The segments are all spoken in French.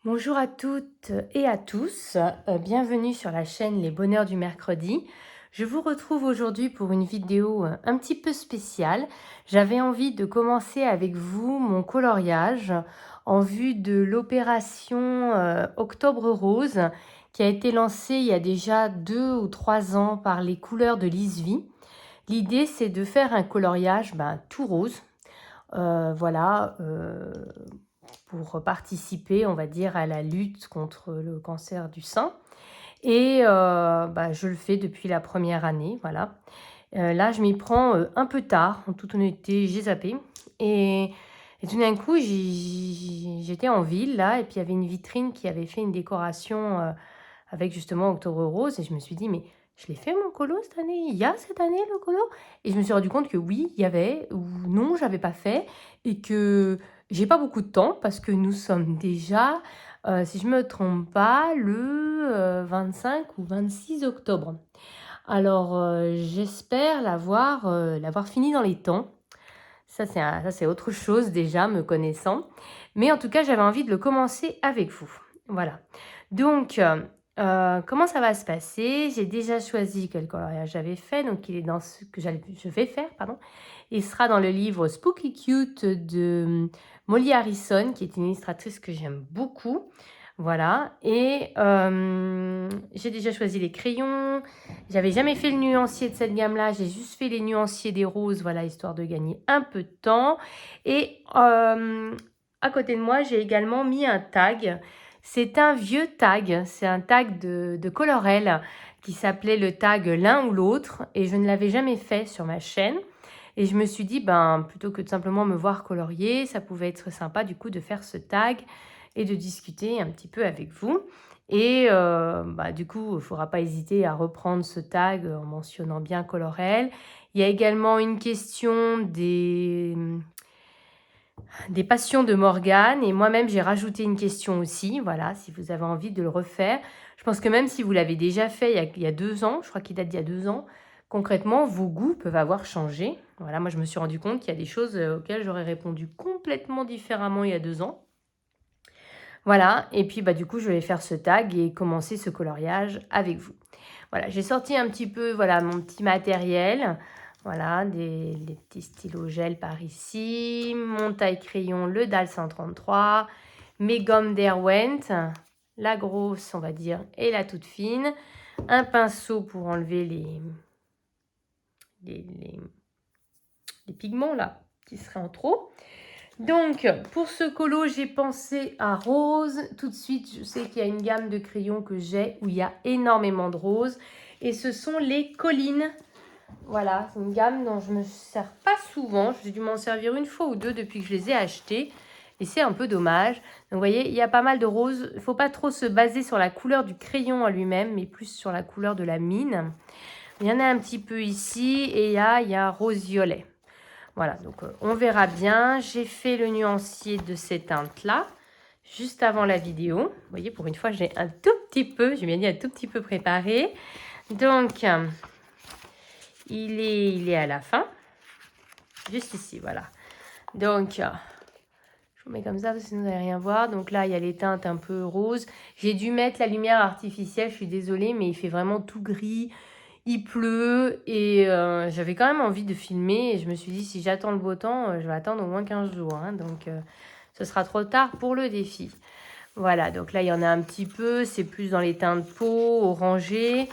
Bonjour à toutes et à tous, bienvenue sur la chaîne Les Bonheurs du Mercredi. Je vous retrouve aujourd'hui pour une vidéo un petit peu spéciale. J'avais envie de commencer avec vous mon coloriage en vue de l'opération Octobre Rose qui a été lancée il y a déjà 2 ou 3 ans par les couleurs de Lisvie. L'idée c'est de faire un coloriage tout rose, voilà, pour participer, on va dire, à la lutte contre le cancer du sein. Et je le fais depuis la première année, voilà. Là, je m'y prends un peu tard, en toute honnêteté, j'ai zappé. Et tout d'un coup, j'étais en ville, là, et puis il y avait une vitrine qui avait fait une décoration avec justement Octobre Rose, et je me suis dit, mais je l'ai fait mon colo cette année? Il y a cette année le colo? Et je me suis rendu compte que oui, il y avait, ou non, j'avais pas fait, et que j'ai pas beaucoup de temps, parce que nous sommes déjà, si je me trompe pas, le 25 ou 26 octobre. Alors, j'espère l'avoir fini dans les temps. Ça, c'est autre chose déjà, me connaissant. Mais en tout cas, j'avais envie de le commencer avec vous. Voilà. Donc, comment ça va se passer? J'ai déjà choisi quel coloriage j'avais fait. Donc, il est dans ce que je vais faire, pardon. Il sera dans le livre Spooky Cute de Molly Harrison, qui est une illustratrice que j'aime beaucoup. Voilà. Et j'ai déjà choisi les crayons. J'avais jamais fait le nuancier de cette gamme-là. J'ai juste fait les nuanciers des roses, voilà, histoire de gagner un peu de temps. Et à côté de moi, j'ai également mis un tag. C'est un vieux tag. C'est un tag de Colorel qui s'appelait le tag l'un ou l'autre. Et je ne l'avais jamais fait sur ma chaîne. Et je me suis dit, plutôt que de simplement me voir colorier, ça pouvait être sympa du coup de faire ce tag et de discuter un petit peu avec vous. Et du coup, il ne faudra pas hésiter à reprendre ce tag en mentionnant bien Colorel. Il y a également une question des passions de Morgane. Et moi-même, j'ai rajouté une question aussi. Voilà, si vous avez envie de le refaire. Je pense que même si vous l'avez déjà fait il y a 2 ans, je crois qu'il date d'il y a 2 ans, concrètement, vos goûts peuvent avoir changé. Voilà, moi, je me suis rendu compte qu'il y a des choses auxquelles j'aurais répondu complètement différemment il y a 2 ans. Voilà, et puis du coup, je vais faire ce tag et commencer ce coloriage avec vous. Voilà, j'ai sorti un petit peu mon petit matériel. Voilà, des petits stylos gel par ici, mon taille-crayon, le DAL 133, mes gommes Derwent, la grosse, on va dire, et la toute fine, un pinceau pour enlever les pigments là qui seraient en trop. Donc, pour ce colo, j'ai pensé à rose. Tout de suite, je sais qu'il y a une gamme de crayons que j'ai où il y a énormément de rose. Et ce sont les collines. Voilà, c'est une gamme dont je ne me sers pas souvent. J'ai dû m'en servir une fois ou deux depuis que je les ai achetés. Et c'est un peu dommage. Donc, vous voyez, il y a pas mal de roses. Il ne faut pas trop se baser sur la couleur du crayon en lui-même, mais plus sur la couleur de la mine. Il y en a un petit peu ici et il y a rose-violet. Voilà, donc on verra bien. J'ai fait le nuancier de ces teintes-là, juste avant la vidéo. Vous voyez, pour une fois, j'ai un tout petit peu, j'ai bien dit un tout petit peu préparé. Donc, il est à la fin, juste ici, voilà. Donc, je vous mets comme ça, parce que sinon vous n'allez rien voir. Donc là, il y a les teintes un peu roses. J'ai dû mettre la lumière artificielle, je suis désolée, mais il fait vraiment tout gris. Il pleut et j'avais quand même envie de filmer et je me suis dit si j'attends le beau temps, je vais attendre au moins 15 jours. Hein, donc ce sera trop tard pour le défi. Voilà, donc là il y en a un petit peu, c'est plus dans les teintes peau, orangé.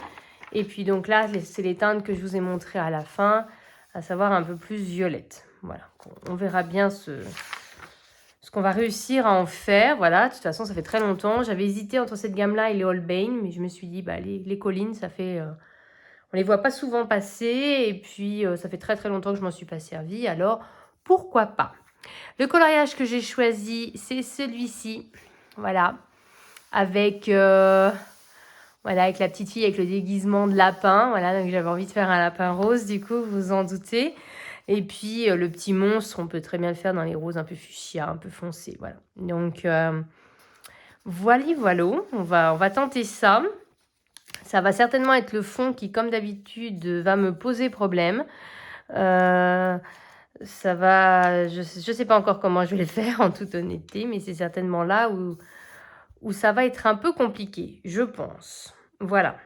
Et puis donc là, c'est les teintes que je vous ai montrées à la fin, à savoir un peu plus violette. Voilà, on verra bien ce qu'on va réussir à en faire. Voilà, de toute façon ça fait très longtemps. J'avais hésité entre cette gamme-là et les Holbein, mais je me suis dit les collines, ça fait... on les voit pas souvent passer et puis ça fait très très longtemps que je m'en suis pas servie, alors pourquoi pas. Le coloriage que j'ai choisi, c'est celui-ci, voilà, avec avec la petite fille avec le déguisement de lapin, voilà, donc j'avais envie de faire un lapin rose, du coup, vous vous en doutez. Et puis le petit monstre, on peut très bien le faire dans les roses un peu fuchsia, un peu foncé, voilà. Donc voilà, on va tenter ça. Ça va certainement être le fond qui, comme d'habitude, va me poser problème. Ça va... Je sais pas encore comment je vais le faire, en toute honnêteté, mais c'est certainement là où où ça va être un peu compliqué, je pense. Voilà.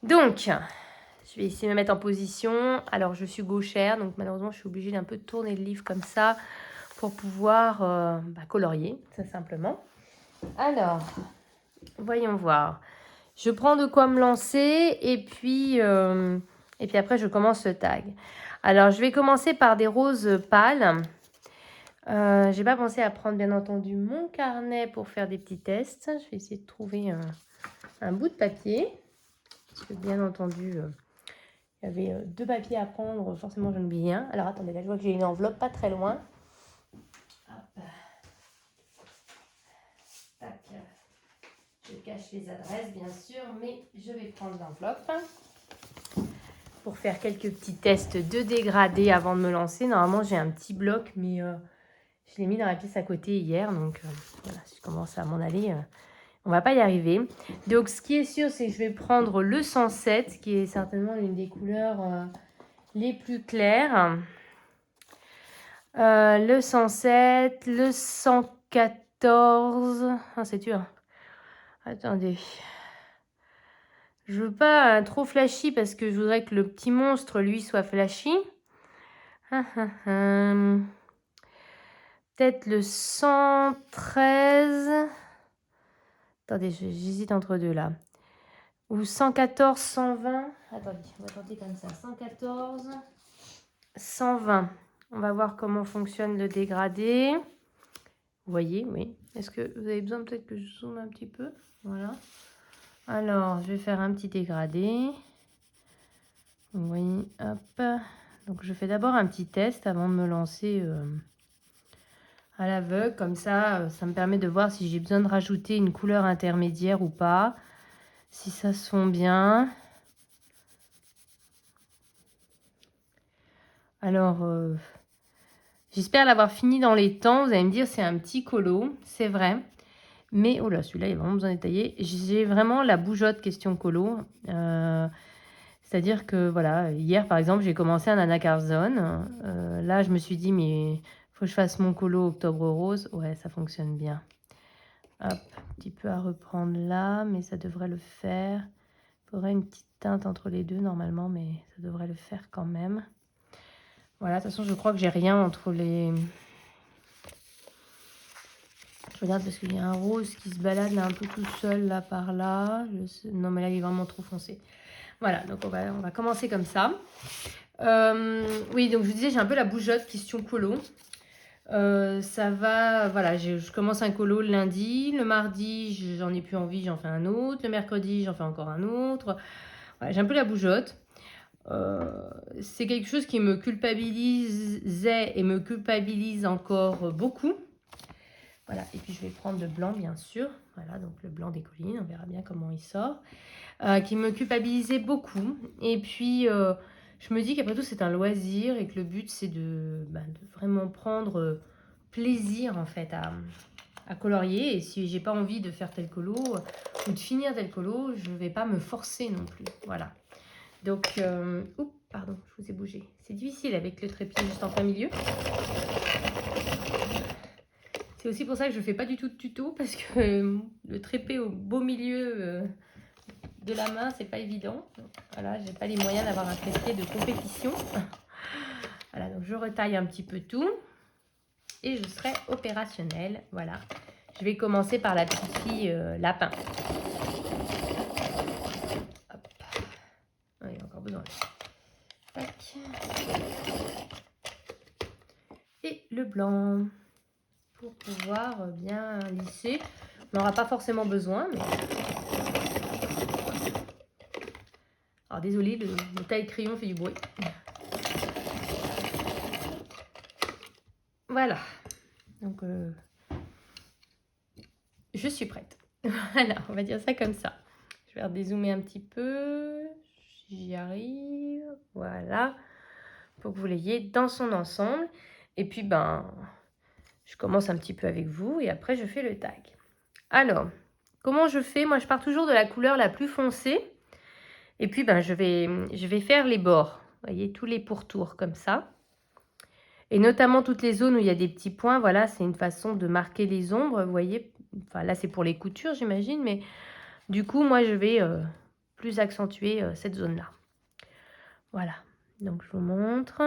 Donc, je vais essayer de me mettre en position. Alors, je suis gauchère, donc malheureusement, je suis obligée d'un peu tourner le livre comme ça pour pouvoir colorier, tout simplement. Alors, voyons voir. Je prends de quoi me lancer et puis après, je commence le tag. Alors, je vais commencer par des roses pâles. J'ai pas pensé à prendre, bien entendu, mon carnet pour faire des petits tests. Je vais essayer de trouver un bout de papier. Parce que, bien entendu, il y avait 2 papiers à prendre. Forcément, j'en oublie un. Alors, attendez, là, je vois que j'ai une enveloppe pas très loin. Hop. Tac. Je cache les adresses, bien sûr, mais je vais prendre l'enveloppe pour faire quelques petits tests de dégradé avant de me lancer. Normalement, j'ai un petit bloc, mais je l'ai mis dans la pièce à côté hier. Donc, voilà, si je commence à m'en aller, on va pas y arriver. Donc, ce qui est sûr, c'est que je vais prendre le 107, qui est certainement l'une des couleurs les plus claires. Le 107, le 114... Ah, c'est dur. Attendez. Je veux pas trop flashy parce que je voudrais que le petit monstre, lui, soit flashy. Peut-être le 113. Attendez, j'hésite entre deux là. Ou 114, 120. Attendez, on va tenter comme ça. 114, 120. On va voir comment fonctionne le dégradé. Vous voyez, oui. Est-ce que vous avez besoin peut-être que je zoome un petit peu? Voilà. Alors, je vais faire un petit dégradé. Vous voyez, hop. Donc, je fais d'abord un petit test avant de me lancer à l'aveugle. Comme ça, ça me permet de voir si j'ai besoin de rajouter une couleur intermédiaire ou pas. Si ça se fond bien. Alors, j'espère l'avoir fini dans les temps. Vous allez me dire, c'est un petit colo, c'est vrai. Mais, oh là, celui-là, il a vraiment besoin de détailler. J'ai vraiment la bougeotte question colo. C'est-à-dire que, voilà, hier, par exemple, j'ai commencé un anacarzone. Là, je me suis dit, mais faut que je fasse mon colo octobre rose. Ouais, ça fonctionne bien. Hop, un petit peu à reprendre là, mais ça devrait le faire. Il faudrait une petite teinte entre les deux, normalement, mais ça devrait le faire quand même. Voilà, de toute façon, je crois que j'ai rien entre les... Je regarde parce qu'il y a un rose qui se balade là, un peu tout seul, là, par là. Non, mais là, il est vraiment trop foncé. Voilà, donc on va commencer comme ça. Oui, donc je vous disais, j'ai un peu la bougeotte question colo. Ça va, voilà, je commence un colo le lundi. Le mardi, j'en ai plus envie, j'en fais un autre. Le mercredi, j'en fais encore un autre. Voilà, j'ai un peu la bougeotte. C'est quelque chose qui me culpabilisait et me culpabilise encore beaucoup. Voilà, et puis je vais prendre le blanc, bien sûr. Voilà, donc le blanc des collines, on verra bien comment il sort. Qui me culpabilisait beaucoup. Et puis, je me dis qu'après tout, c'est un loisir et que le but, c'est de vraiment prendre plaisir, en fait, à colorier. Et si j'ai pas envie de faire tel colo ou de finir tel colo, je vais pas me forcer non plus. Voilà. Donc, oups, pardon, je vous ai bougé. C'est difficile avec le trépied juste en plein milieu. C'est aussi pour ça que je ne fais pas du tout de tuto, parce que le trépied au beau milieu de la main, c'est pas évident. Donc, voilà, j'ai pas les moyens d'avoir un trépied de compétition. Voilà, donc je retaille un petit peu tout et je serai opérationnelle. Voilà, je vais commencer par la petite fille lapin. Hop. Ah, il y a encore besoin. Tac. Et le blanc pour pouvoir bien lisser. On n'aura pas forcément besoin, mais... Alors désolé, le taille-crayon fait du bruit. Voilà. Donc, je suis prête. Voilà, on va dire ça comme ça. Je vais redézoomer un petit peu. J'y arrive. Voilà. Pour que vous l'ayez dans son ensemble. Et puis, je commence un petit peu avec vous et après, je fais le tag. Alors, comment je fais? Moi, je pars toujours de la couleur la plus foncée. Et puis, je vais faire les bords. Vous voyez, tous les pourtours comme ça. Et notamment toutes les zones où il y a des petits points. Voilà, c'est une façon de marquer les ombres. Vous voyez, enfin là c'est pour les coutures j'imagine, mais du coup moi je vais plus accentuer cette zone-là. Voilà, donc je vous montre.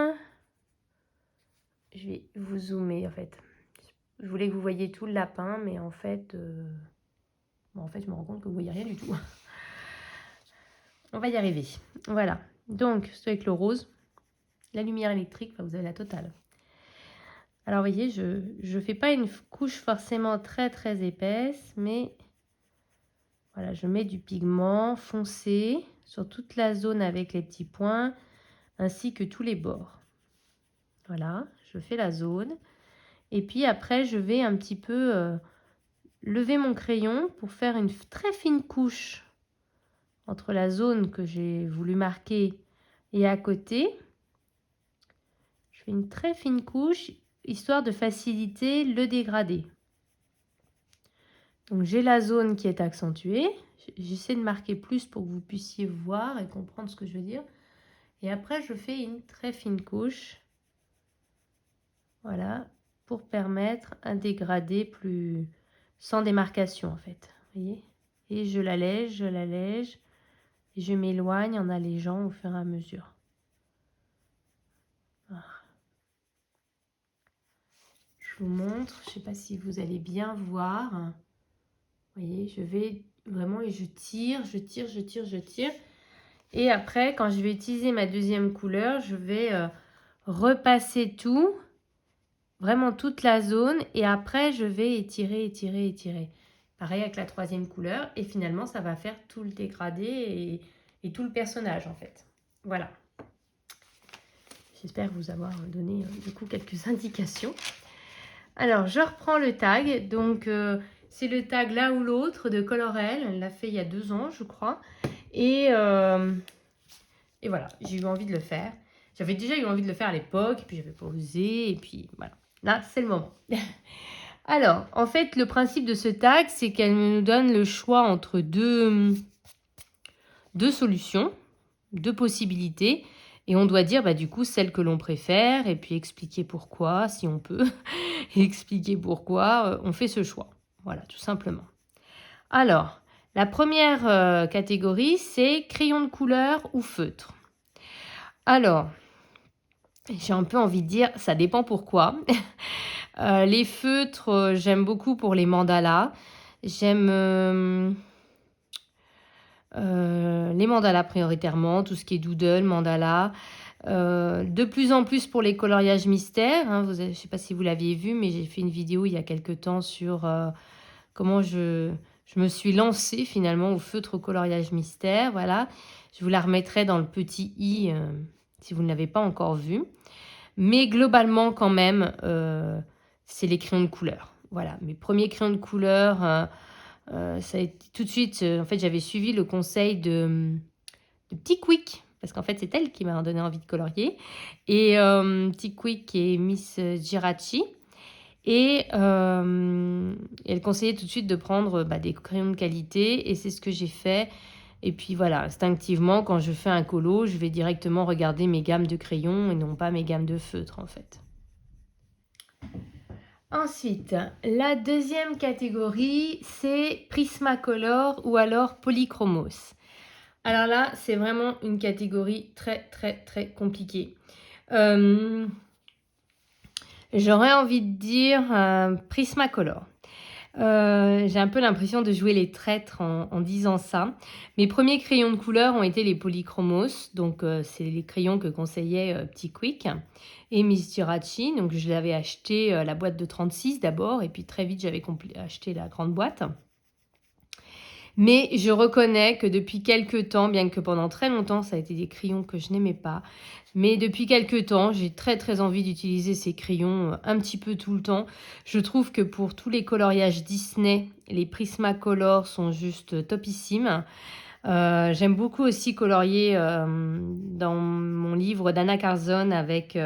Je vais vous zoomer en fait. Je voulais que vous voyiez tout le lapin, mais en fait, je me rends compte que vous voyez rien du tout. On va y arriver. Voilà, donc c'est avec le rose. La lumière électrique, enfin, vous avez la totale. Alors, vous voyez, je ne fais pas une couche forcément très très épaisse, mais voilà, je mets du pigment foncé sur toute la zone avec les petits points, ainsi que tous les bords. Voilà, je fais la zone. Et puis après, je vais un petit peu lever mon crayon pour faire une très fine couche entre la zone que j'ai voulu marquer et à côté. Je fais une très fine couche, histoire de faciliter le dégradé. Donc j'ai la zone qui est accentuée. J'essaie de marquer plus pour que vous puissiez voir et comprendre ce que je veux dire. Et après, je fais une très fine couche. Voilà, pour permettre un dégradé plus sans démarcation en fait. Vous voyez? Et je l'allège, et je m'éloigne en allégeant au fur et à mesure. Voilà. Je vous montre, je ne sais pas si vous allez bien voir. Vous voyez, je vais vraiment et je tire. Et après, quand je vais utiliser ma deuxième couleur, je vais repasser tout, vraiment toute la zone. Et après, je vais étirer. Pareil avec la troisième couleur. Et finalement, ça va faire tout le dégradé et tout le personnage en fait. Voilà. J'espère vous avoir donné du coup quelques indications. Alors, je reprends le tag. Donc, c'est le tag l'un ou l'autre de Colorel. Elle l'a fait il y a 2 ans, je crois. Et voilà, j'ai eu envie de le faire. J'avais déjà eu envie de le faire à l'époque, puis j'avais pas osé, et puis voilà. Là, c'est le moment. Alors, en fait, le principe de ce tag, c'est qu'elle nous donne le choix entre deux solutions, 2 possibilités. Et on doit dire, du coup, celle que l'on préfère, et puis expliquer pourquoi, si on peut, expliquer pourquoi on fait ce choix. Voilà, tout simplement. Alors, la première catégorie, c'est crayon de couleur ou feutre. Alors, j'ai un peu envie de dire, ça dépend pourquoi. Les feutres, j'aime beaucoup pour les mandalas. J'aime les mandalas prioritairement, tout ce qui est doodle, mandala. De plus en plus pour les coloriages mystères. Hein, je ne sais pas si vous l'aviez vu, mais j'ai fait une vidéo il y a quelque temps sur comment je me suis lancée finalement au feutre au coloriage mystère. Voilà, je vous la remettrai dans le petit i si vous ne l'avez pas encore vu. Mais globalement quand même, c'est les crayons de couleur. Voilà, mes premiers crayons de couleur, ça a été tout de suite, en fait j'avais suivi le conseil de Petit Quick, parce qu'en fait c'est elle qui m'a donné envie de colorier. Et Petit Quick et Miss Girachi. Et elle conseillait tout de suite de prendre des crayons de qualité, et c'est ce que j'ai fait. Et puis voilà, instinctivement, quand je fais un colo, je vais directement regarder mes gammes de crayons et non pas mes gammes de feutres en fait. Ensuite, la deuxième catégorie, c'est Prismacolor ou alors Polychromos. Alors là, c'est vraiment une catégorie très très très compliquée. J'aurais envie de dire Prismacolor. J'ai un peu l'impression de jouer les traîtres en disant ça. Mes premiers crayons de couleur ont été les Polychromos, donc c'est les crayons que conseillait Petit Quick, et Miss Girachi. Donc je l'avais acheté la boîte de 36 d'abord, et puis très vite j'avais acheté la grande boîte. Mais je reconnais que depuis quelques temps, bien que pendant très longtemps ça a été des crayons que je n'aimais pas, mais depuis quelques temps, j'ai très très envie d'utiliser ces crayons un petit peu tout le temps. Je trouve que pour tous les coloriages Disney, les Prismacolor sont juste topissimes. J'aime beaucoup aussi colorier dans mon livre d'Anna Carson avec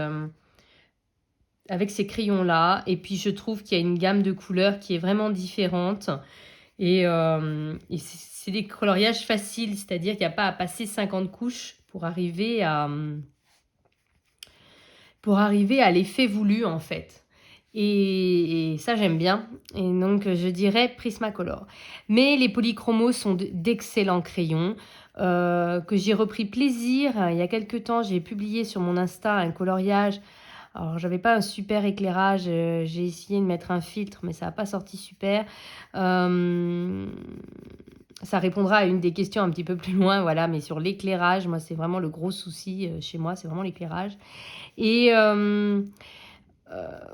ces crayons-là. Et puis je trouve qu'il y a une gamme de couleurs qui est vraiment différente. Et c'est des coloriages faciles, c'est-à-dire qu'il n'y a pas à passer 50 couches pour arriver à l'effet voulu en fait. Et ça, j'aime bien. Et donc, je dirais Prismacolor. Mais les polychromos sont d'excellents crayons que j'ai repris plaisir. Il y a quelques temps, j'ai publié sur mon Insta un coloriage. Alors, j'avais pas un super éclairage. J'ai essayé de mettre un filtre, mais ça n'a pas sorti super. Euh, Ça répondra à une des questions un petit peu plus loin, voilà. Mais sur l'éclairage, moi, c'est vraiment le gros souci chez moi, c'est vraiment l'éclairage. Et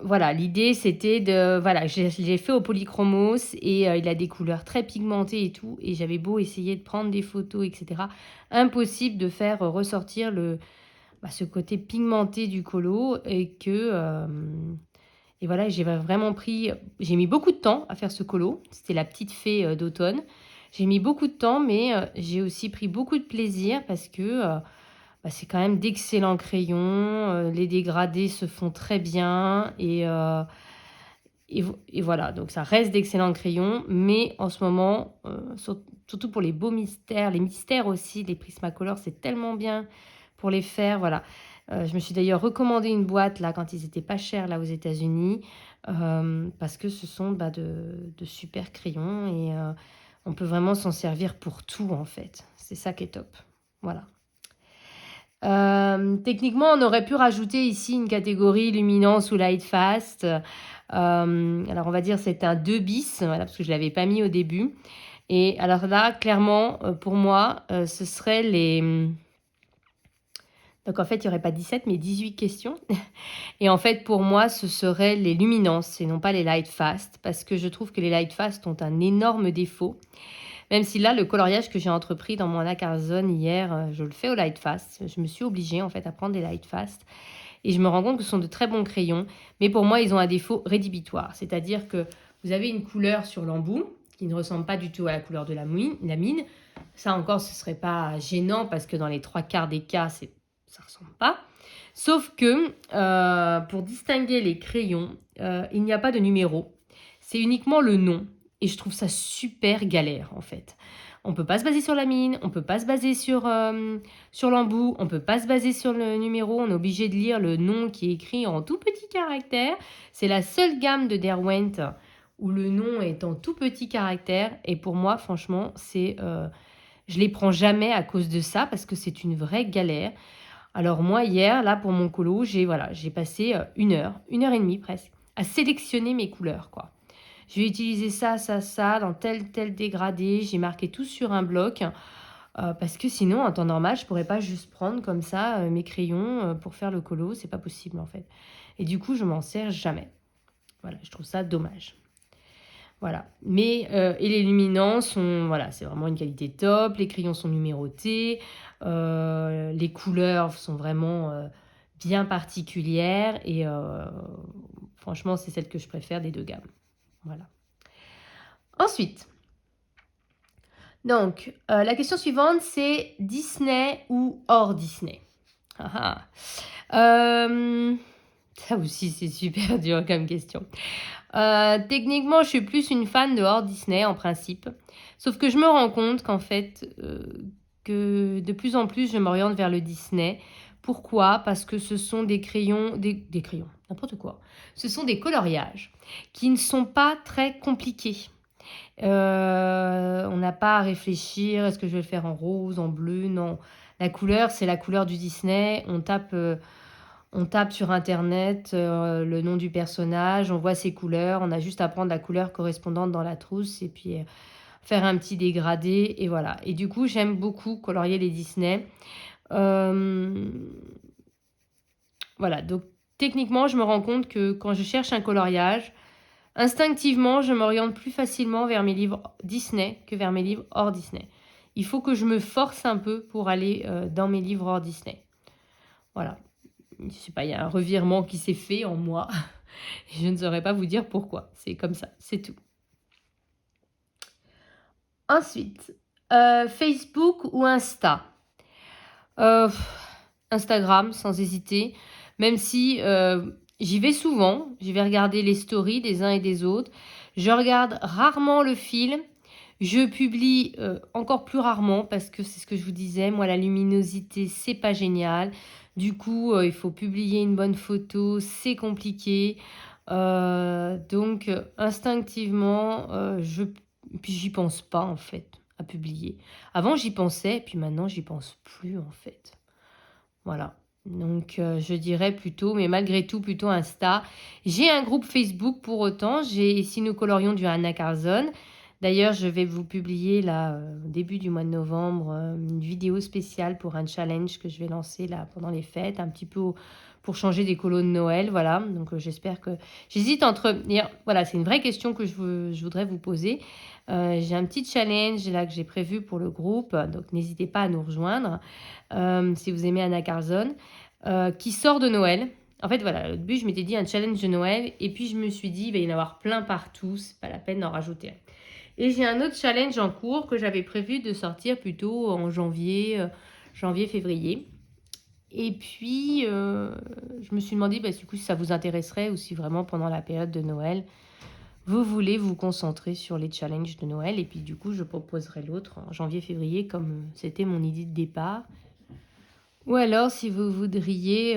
voilà, l'idée c'était de... Voilà, j'ai fait au polychromos et il a des couleurs très pigmentées et tout. Et j'avais beau essayer de prendre des photos, etc. Impossible de faire ressortir ce côté pigmenté du colo et que... et voilà, j'ai vraiment pris... J'ai mis beaucoup de temps à faire ce colo. C'était la petite fée d'automne. J'ai mis beaucoup de temps, mais j'ai aussi pris beaucoup de plaisir parce que c'est quand même d'excellents crayons. Les dégradés se font très bien. Et voilà, donc ça reste d'excellents crayons. Mais en ce moment, surtout pour les beaux mystères, les mystères aussi, les Prismacolor, c'est tellement bien pour les faire. Voilà. Je me suis d'ailleurs recommandé une boîte là quand ils étaient pas chers là aux États-Unis parce que ce sont de super crayons et on peut vraiment s'en servir pour tout en fait. C'est ça qui est top. Voilà. Techniquement, on aurait pu rajouter ici une catégorie luminance ou light fast. Alors, on va dire c'est un 2 bis, voilà, parce que je ne l'avais pas mis au début. Et alors là, clairement, pour moi, ce serait les... Donc en fait, il n'y aurait pas 17, mais 18 questions. Et en fait, pour moi, ce seraient les luminances et non pas les light fast, parce que je trouve que les light fast ont un énorme défaut. Même si là, le coloriage que j'ai entrepris dans mon Acarzone hier, je le fais au light fast. Je me suis obligée en fait à prendre des light fast. Et je me rends compte que ce sont de très bons crayons. Mais pour moi, ils ont un défaut rédhibitoire. C'est-à-dire que vous avez une couleur sur l'embout qui ne ressemble pas du tout à la couleur de la mine. Ça encore, ce ne serait pas gênant parce que dans les 3/4 des cas, ça ne ressemble pas. Sauf que pour distinguer les crayons, il n'y a pas de numéro. C'est uniquement le nom. Et je trouve ça super galère en fait. On ne peut pas se baser sur la mine, on ne peut pas se baser sur l'embout, on ne peut pas se baser sur le numéro, on est obligé de lire le nom qui est écrit en tout petit caractère. C'est la seule gamme de Derwent où le nom est en tout petit caractère. Et pour moi, franchement, je les prends jamais à cause de ça parce que c'est une vraie galère. Alors moi, hier, là, pour mon colo, j'ai passé 1 heure et demie presque, à sélectionner mes couleurs, quoi. Je vais utiliser ça, dans tel dégradé. J'ai marqué tout sur un bloc. Parce que sinon, en temps normal, je pourrais pas juste prendre comme ça mes crayons pour faire le colo. C'est pas possible, en fait. Et du coup, je m'en sers jamais. Voilà, je trouve ça dommage. Voilà. Mais, et les luminants sont... Voilà, c'est vraiment une qualité top. Les crayons sont numérotés. Les couleurs sont vraiment bien particulières. Et franchement, c'est celle que je préfère des deux gammes. Voilà. Ensuite, donc, la question suivante, c'est Disney ou hors Disney? Ah ah. Ça aussi, c'est super dur comme question. Techniquement, je suis plus une fan de hors Disney en principe. Sauf que je me rends compte qu'en fait, que de plus en plus, je m'oriente vers le Disney. Pourquoi? Parce que ce sont des crayons, des crayons, n'importe quoi. Ce sont des coloriages qui ne sont pas très compliqués. On n'a pas à réfléchir, est-ce que je vais le faire en rose, en bleu? Non. La couleur, c'est la couleur du Disney. On tape sur Internet le nom du personnage, on voit ses couleurs, on a juste à prendre la couleur correspondante dans la trousse et puis faire un petit dégradé et voilà. Et du coup, j'aime beaucoup colorier les Disney. Voilà, donc techniquement, je me rends compte que quand je cherche un coloriage, instinctivement, je m'oriente plus facilement vers mes livres Disney que vers mes livres hors Disney. Il faut que je me force un peu pour aller dans mes livres hors Disney. Voilà. Je sais pas, il y a un revirement qui s'est fait en moi. Je ne saurais pas vous dire pourquoi. C'est comme ça, c'est tout. Ensuite, Facebook ou Insta? Instagram, sans hésiter. Même si j'y vais souvent, j'y vais regarder les stories des uns et des autres. Je regarde rarement le fil. Je publie encore plus rarement parce que c'est ce que je vous disais. Moi, la luminosité, c'est pas génial. Du coup, il faut publier une bonne photo, c'est compliqué. Donc instinctivement, puis j'y pense pas en fait, à publier. Avant j'y pensais, puis maintenant j'y pense plus en fait. Voilà. Donc je dirais plutôt, mais malgré tout plutôt Insta. J'ai un groupe Facebook pour autant, j'ai Si nous colorions du Anna Carlson. D'ailleurs, je vais vous publier là, au début du mois de novembre, une vidéo spéciale pour un challenge que je vais lancer là pendant les fêtes, un petit peu pour changer des colos de Noël. Voilà, donc j'espère que... J'hésite entre... Voilà, c'est une vraie question que je voudrais vous poser. J'ai un petit challenge là que j'ai prévu pour le groupe, donc n'hésitez pas à nous rejoindre si vous aimez Anna Carlson, qui sort de Noël. En fait, voilà, le but, je m'étais dit un challenge de Noël, et puis je me suis dit, il va y en avoir plein partout, c'est pas la peine d'en rajouter un. Et j'ai un autre challenge en cours que j'avais prévu de sortir plutôt en janvier-février. Et puis, je me suis demandé du coup, si ça vous intéresserait ou si vraiment pendant la période de Noël, vous voulez vous concentrer sur les challenges de Noël. Et puis, du coup, je proposerai l'autre en janvier-février comme c'était mon idée de départ. Ou alors, si vous voudriez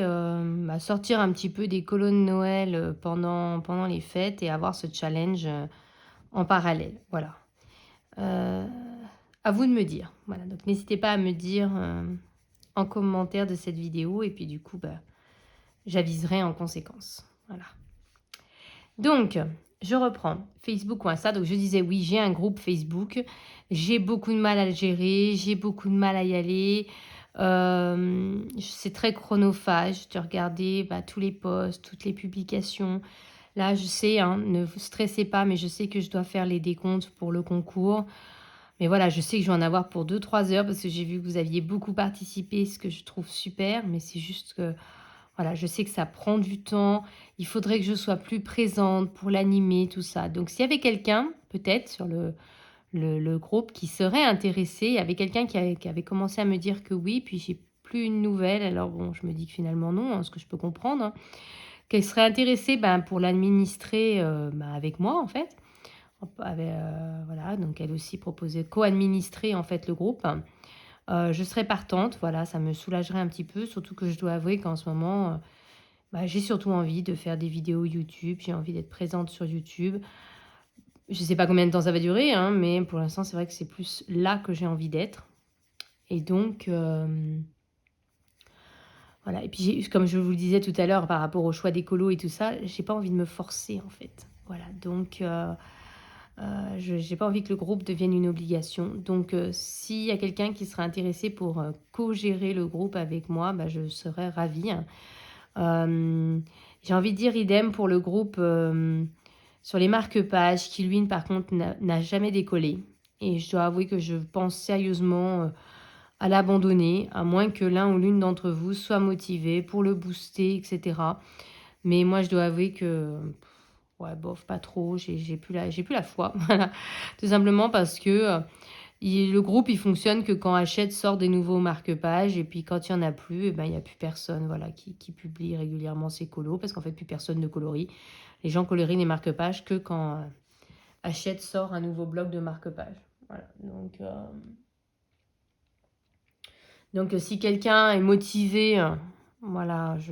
sortir un petit peu des colonnes de Noël pendant les fêtes et avoir ce challenge en parallèle. Voilà. Euh, à vous de me dire. Voilà. Donc, n'hésitez pas à me dire en commentaire de cette vidéo et puis du coup, j'aviserai en conséquence. Voilà. Donc, je reprends Facebook ou Insta. Donc, je disais oui, j'ai un groupe Facebook. J'ai beaucoup de mal à le gérer. J'ai beaucoup de mal à y aller. C'est très chronophage de regarder tous les posts, toutes les publications. Là, je sais, hein, ne vous stressez pas, mais je sais que je dois faire les décomptes pour le concours. Mais voilà, je sais que je vais en avoir pour 2-3 heures parce que j'ai vu que vous aviez beaucoup participé, ce que je trouve super. Mais c'est juste que, voilà, je sais que ça prend du temps. Il faudrait que je sois plus présente pour l'animer, tout ça. Donc, s'il y avait quelqu'un, peut-être, sur le groupe qui serait intéressé. Il y avait quelqu'un qui avait commencé à me dire que oui, puis j'ai plus une nouvelle. Alors bon, je me dis que finalement non, hein, ce que je peux comprendre. Hein. Qu'elle serait intéressée pour l'administrer avec moi en fait. Voilà, donc elle aussi proposait co-administrer en fait le groupe. Je serais partante, voilà, ça me soulagerait un petit peu, surtout que je dois avouer qu'en ce moment, j'ai surtout envie de faire des vidéos YouTube, j'ai envie d'être présente sur YouTube. Je ne sais pas combien de temps ça va durer, hein, mais pour l'instant, c'est vrai que c'est plus là que j'ai envie d'être. Et donc, voilà. Et puis, comme je vous le disais tout à l'heure, par rapport au choix des colos et tout ça, j'ai pas envie de me forcer, en fait. Voilà. Donc, je n'ai pas envie que le groupe devienne une obligation. Donc, s'il y a quelqu'un qui serait intéressé pour co-gérer le groupe avec moi, je serais ravie. Hein. J'ai envie de dire idem pour le groupe sur les marque-pages qui, lui, par contre, n'a jamais décollé. Et je dois avouer que je pense sérieusement à l'abandonner, à moins que l'un ou l'une d'entre vous soit motivé pour le booster, etc. Mais moi, je dois avouer que, ouais, bof, pas trop, j'ai plus la foi. Voilà. Tout simplement parce que le groupe, il fonctionne que quand Hachette sort des nouveaux marque-pages, et puis quand il n'y en a plus, il n'y a plus personne voilà, qui publie régulièrement ses colos, parce qu'en fait, plus personne ne colorie. Les gens colorient les marque-pages que quand Hachette sort un nouveau bloc de marque-pages. Voilà, donc si quelqu'un est motivé, voilà, je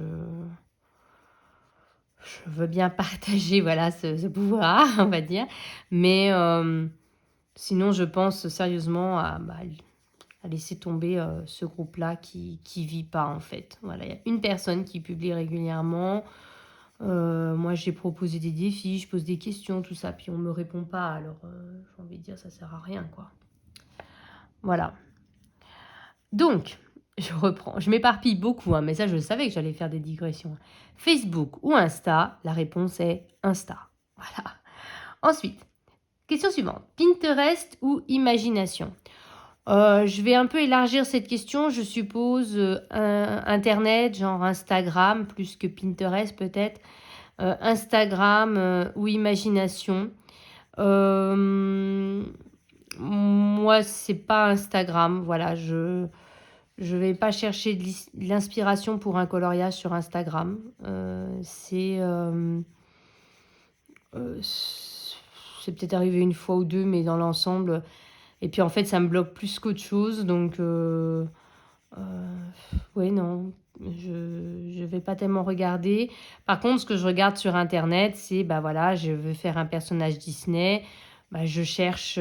veux bien partager voilà, ce pouvoir, on va dire. Mais sinon, je pense sérieusement à laisser tomber ce groupe-là qui vit pas, en fait. Voilà, il y a une personne qui publie régulièrement. Moi, j'ai proposé des défis, je pose des questions, tout ça, puis on me répond pas. Alors, j'ai envie de dire, ça sert à rien, quoi. Voilà. Donc, je reprends. Je m'éparpille beaucoup, hein, mais ça, je savais que j'allais faire des digressions. Facebook ou Insta? La réponse est Insta. Voilà. Ensuite, question suivante. Pinterest ou imagination? Je vais un peu élargir cette question. Je suppose Internet, genre Instagram, plus que Pinterest peut-être. Instagram ou imagination. Moi, c'est pas Instagram. Voilà, je vais pas chercher de l'inspiration pour un coloriage sur Instagram. C'est peut-être arrivé une fois ou deux, mais dans l'ensemble. Et puis en fait, ça me bloque plus qu'autre chose. Donc Oui, non, je vais pas tellement regarder. Par contre, ce que je regarde sur internet, c'est, bah voilà, je veux faire un personnage Disney, bah, je cherche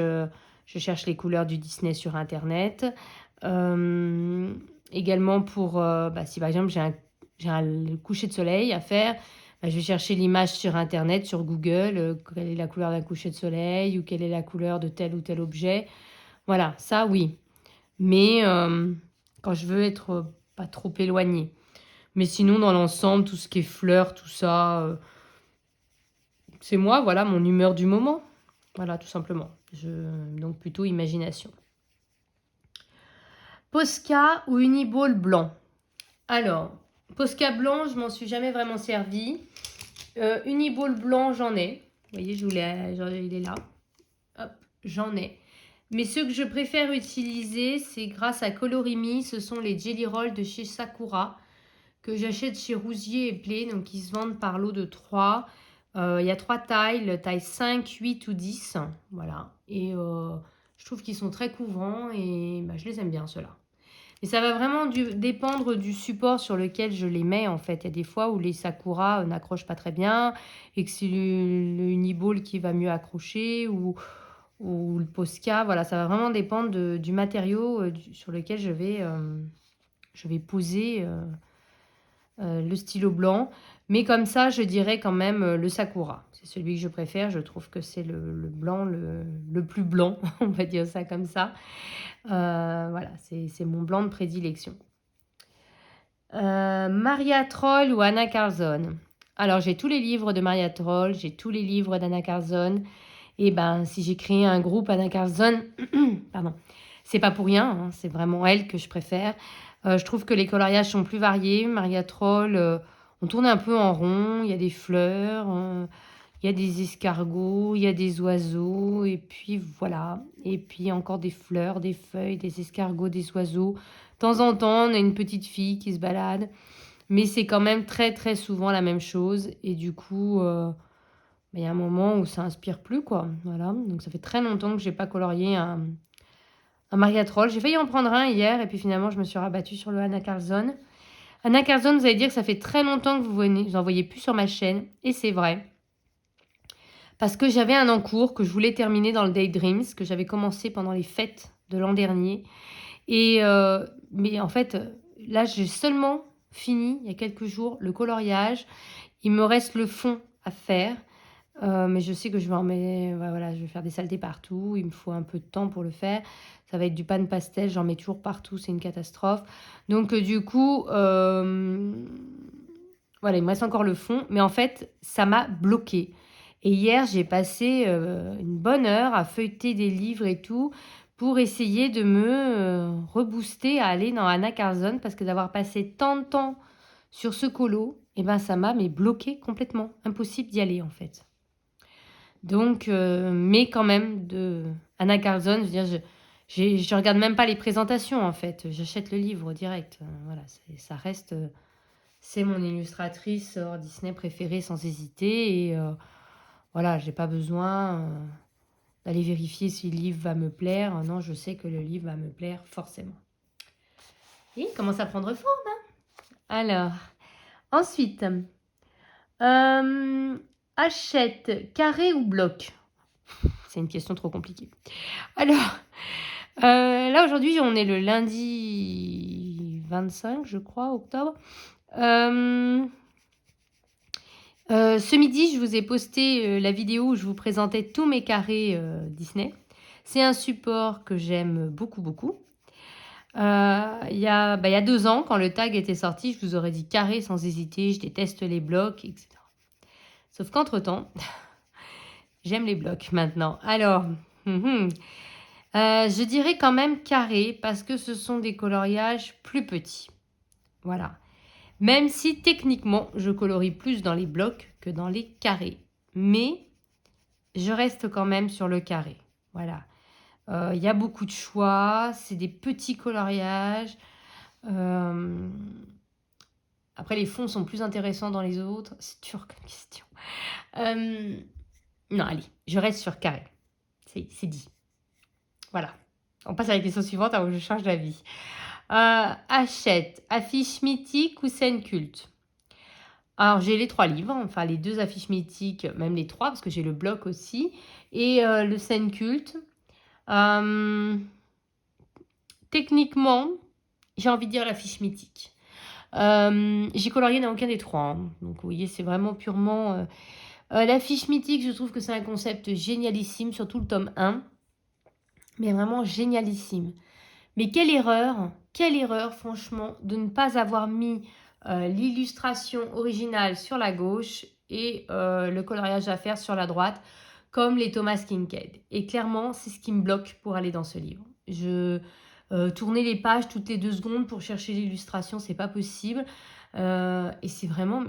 les couleurs du Disney sur internet. Euh, Également pour, bah, si par exemple j'ai un coucher de soleil à faire, bah, je vais chercher l'image sur internet, sur Google, quelle est la couleur d'un coucher de soleil ou quelle est la couleur de tel ou tel objet. Voilà, ça oui. Mais quand je veux être pas trop éloignée. Mais sinon, dans l'ensemble, tout ce qui est fleurs, tout ça, c'est moi, voilà, mon humeur du moment. Voilà, tout simplement. Donc plutôt imagination. Posca ou Uniball blanc? Alors, Posca blanc, je m'en suis jamais vraiment servi. Uniball blanc, j'en ai. Vous voyez, il est là. Hop, j'en ai. Mais ceux que je préfère utiliser, c'est grâce à Colorimi. Ce sont les Jelly Rolls de chez Sakura, que j'achète chez Rousier et Play, donc ils se vendent par lot de 3. Il y a 3 tailles, taille 5, 8 ou 10. Voilà. Et je trouve qu'ils sont très couvrants et bah, je les aime bien ceux-là. Et ça va vraiment dépendre du support sur lequel je les mets en fait. Il y a des fois où les Sakura n'accrochent pas très bien et que c'est le Uniball qui va mieux accrocher ou le Posca. Voilà, ça va vraiment dépendre du matériau sur lequel je vais poser le stylo blanc. Mais comme ça, je dirais quand même le Sakura. C'est celui que je préfère. Je trouve que c'est le blanc le plus blanc, on va dire ça comme ça. Voilà, c'est mon blanc de prédilection. Maria Troll ou Anna Carlson? Alors, j'ai tous les livres de Maria Troll, j'ai tous les livres d'Anna Carlson. Et ben, si j'ai créé un groupe Anna Carlson, pardon, c'est pas pour rien, hein, c'est vraiment elle que je préfère. Je trouve que les coloriages sont plus variés. Maria Troll, on tourne un peu en rond, il y a des fleurs, il y a des escargots, il y a des oiseaux, et puis voilà. Et puis encore des fleurs, des feuilles, des escargots, des oiseaux. De temps en temps, on a une petite fille qui se balade, mais c'est quand même très très souvent la même chose. Et du coup, il y a un moment où ça inspire plus, quoi. Voilà. Donc ça fait très longtemps que j'ai pas colorié un Maria Troll. J'ai failli en prendre un hier, et puis finalement, je me suis rabattue sur le Anna Carlson. Anna Carlson, vous allez dire que ça fait très longtemps que vous en voyez plus sur ma chaîne, et c'est vrai. Parce que j'avais un en cours que je voulais terminer dans le Daydreams, que j'avais commencé pendant les fêtes de l'an dernier. Et mais en fait, là, j'ai seulement fini, il y a quelques jours, le coloriage. Il me reste le fond à faire. Mais je sais que je vais voilà, je vais faire des saletés partout. Il me faut un peu de temps pour le faire. Ça va être du pan pastel, j'en mets toujours partout, c'est une catastrophe. Donc du coup, voilà, il me reste encore le fond. Mais en fait, ça m'a bloqué. Et hier, j'ai passé une bonne heure à feuilleter des livres et tout pour essayer de me rebooster à aller dans Anna Carlson parce que d'avoir passé tant de temps sur ce colo, eh ben, ça m'a bloqué complètement. Impossible d'y aller en fait. Donc, mais quand même, de Anna Carlson, je veux dire, je regarde même pas les présentations en fait. J'achète le livre direct. Voilà, ça reste, c'est mon illustratrice hors Disney préférée sans hésiter. Et voilà, j'ai pas besoin d'aller vérifier si le livre va me plaire. Non, je sais que le livre va me plaire forcément. Et il commence à prendre forme. Hein. Alors, ensuite, achète carré ou bloc? C'est une question trop compliquée. Alors, là aujourd'hui, on est le lundi 25, je crois, octobre. Ce midi, je vous ai posté la vidéo où je vous présentais tous mes carrés Disney. C'est un support que j'aime beaucoup, beaucoup. Il y a 2 ans, quand le tag était sorti, je vous aurais dit carré sans hésiter, je déteste les blocs, etc. Sauf qu'entre-temps, j'aime les blocs maintenant. Alors, je dirais quand même carré parce que ce sont des coloriages plus petits. Voilà. Même si techniquement, je colorie plus dans les blocs que dans les carrés. Mais je reste quand même sur le carré. Voilà. Il y a beaucoup de choix. C'est des petits coloriages. Après, les fonds sont plus intéressants dans les autres. C'est dur comme question. Non, allez, je reste sur carré. C'est dit. Voilà. On passe à la question suivante avant que je change d'avis. Achète, affiche mythique ou scène culte? Alors, j'ai les 3 livres, enfin les 2 affiches mythiques, même les 3 parce que j'ai le bloc aussi et le scène culte. Techniquement, j'ai envie de dire l'affiche mythique. J'ai colorié dans aucun des 3, hein. Donc vous voyez, c'est vraiment purement, l'affiche mythique, je trouve que c'est un concept génialissime, surtout le tome 1, mais vraiment génialissime. Mais quelle erreur franchement de ne pas avoir mis, l'illustration originale sur la gauche et le coloriage à faire sur la droite, comme les Thomas Kinkade. Et clairement, c'est ce qui me bloque pour aller dans ce livre. Tourner les pages toutes les 2 secondes pour chercher l'illustration, c'est pas possible, et c'est vraiment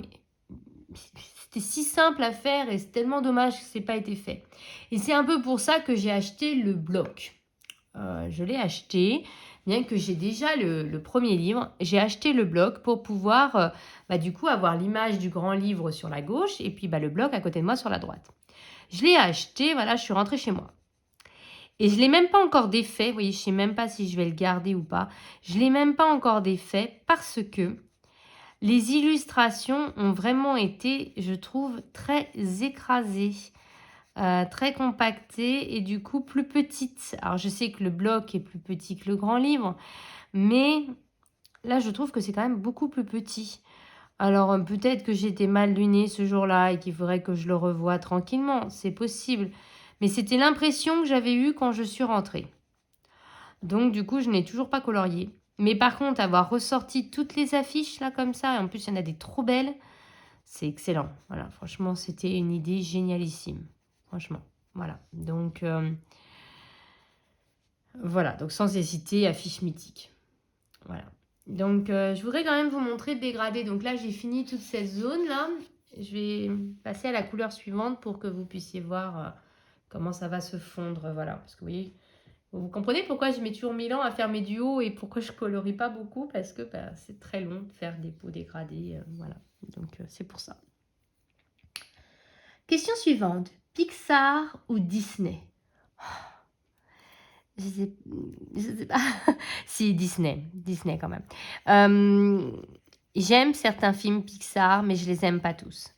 c'était si simple à faire et c'est tellement dommage que c'est pas été fait. Et c'est un peu pour ça que j'ai acheté le bloc. Je l'ai acheté, bien que j'ai déjà le premier livre. J'ai acheté le bloc pour pouvoir, du coup, avoir l'image du grand livre sur la gauche et puis le bloc à côté de moi sur la droite. Je l'ai acheté, voilà, je suis rentrée chez moi. Et je ne l'ai même pas encore défait. Vous voyez, je ne sais même pas si je vais le garder ou pas. Je ne l'ai même pas encore défait parce que les illustrations ont vraiment été, je trouve, très écrasées. Très compactée et du coup plus petite. Alors je sais que le bloc est plus petit que le grand livre, mais là je trouve que c'est quand même beaucoup plus petit. Alors peut-être que j'étais mal lunée ce jour-là et qu'il faudrait que je le revoie tranquillement, c'est possible. Mais c'était l'impression que j'avais eue quand je suis rentrée. Donc du coup je n'ai toujours pas colorié. Mais par contre avoir ressorti toutes les affiches là comme ça, et en plus il y en a des trop belles, c'est excellent. Voilà, franchement c'était une idée génialissime. Franchement. Voilà, donc voilà, donc sans hésiter, affiche mythique. Voilà. Donc je voudrais quand même vous montrer le dégradé. Donc là, j'ai fini toute cette zone-là. Je vais passer à la couleur suivante pour que vous puissiez voir comment ça va se fondre. Voilà, parce que vous voyez, vous comprenez pourquoi je mets toujours 1000 ans à faire mes duos et pourquoi je colorie pas beaucoup, parce que c'est très long de faire des peaux dégradées. Voilà, donc c'est pour ça. Question suivante. Pixar ou Disney? Je sais pas. Si, Disney. Disney quand même. J'aime certains films Pixar, mais je les aime pas tous.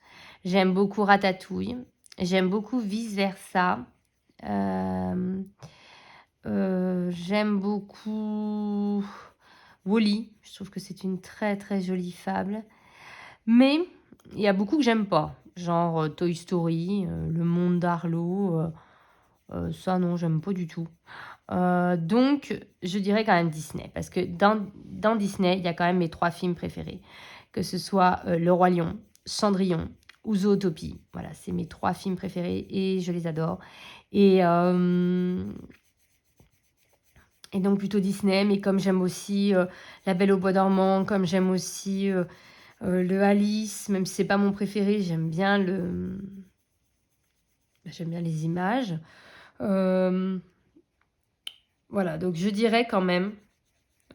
J'aime beaucoup Ratatouille. J'aime beaucoup Vice Versa. J'aime beaucoup Wall-E. Je trouve que c'est une très très jolie fable. Mais il y a beaucoup que j'aime pas. Genre Toy Story, Le Monde d'Arlo. Ça non, j'aime pas du tout. Donc, je dirais quand même Disney. Parce que dans Disney, il y a quand même mes 3 films préférés. Que ce soit Le Roi Lion, Cendrillon ou Zootopie. Voilà, c'est mes 3 films préférés et je les adore. Et donc plutôt Disney, mais comme j'aime aussi La Belle au Bois dormant, comme j'aime aussi le Alice, même si c'est pas mon préféré, j'aime bien les images. Voilà, donc je dirais quand même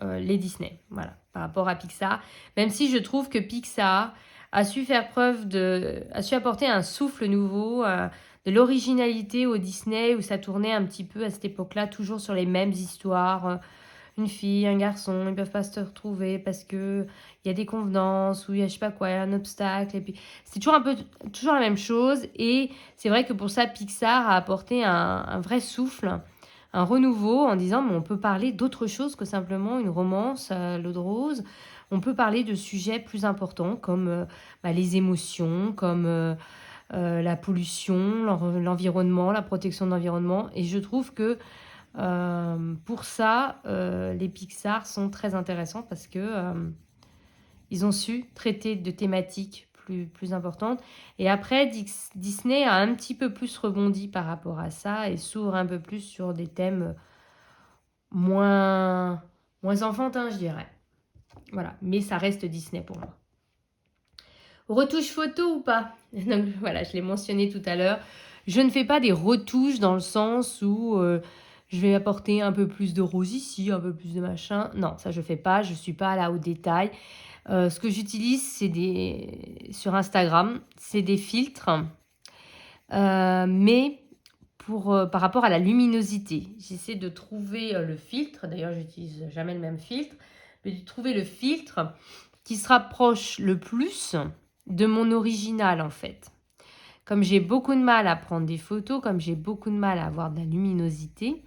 les Disney, voilà, par rapport à Pixar. Même si je trouve que Pixar a su faire a su apporter un souffle nouveau, de l'originalité au Disney, où ça tournait un petit peu à cette époque-là, toujours sur les mêmes histoires. Une fille, un garçon, ils peuvent pas se retrouver parce que il y a des convenances ou il y a je sais pas quoi, il y a un obstacle. Et puis c'est toujours la même chose. Et c'est vrai que pour ça, Pixar a apporté un vrai souffle, un renouveau en disant mais on peut parler d'autre chose que simplement une romance à l'eau de rose. On peut parler de sujets plus importants comme les émotions, comme la pollution, l'environnement, la protection de l'environnement. Et je trouve que pour ça, les Pixar sont très intéressants parce que ils ont su traiter de thématiques plus importantes. Et après, Disney a un petit peu plus rebondi par rapport à ça et s'ouvre un peu plus sur des thèmes moins enfantins, je dirais. Voilà, mais ça reste Disney pour moi. Retouche photo ou pas? Donc voilà, je l'ai mentionné tout à l'heure. Je ne fais pas des retouches dans le sens où je vais apporter un peu plus de rose ici, un peu plus de machin. Non, ça je fais pas, je suis pas là au détail. Ce que j'utilise, sur Instagram, c'est des filtres, mais par rapport à la luminosité. J'essaie de trouver le filtre. D'ailleurs, j'utilise jamais le même filtre. je vais trouver le filtre qui se rapproche le plus de mon original en fait. Comme j'ai beaucoup de mal à prendre des photos, comme j'ai beaucoup de mal à avoir de la luminosité,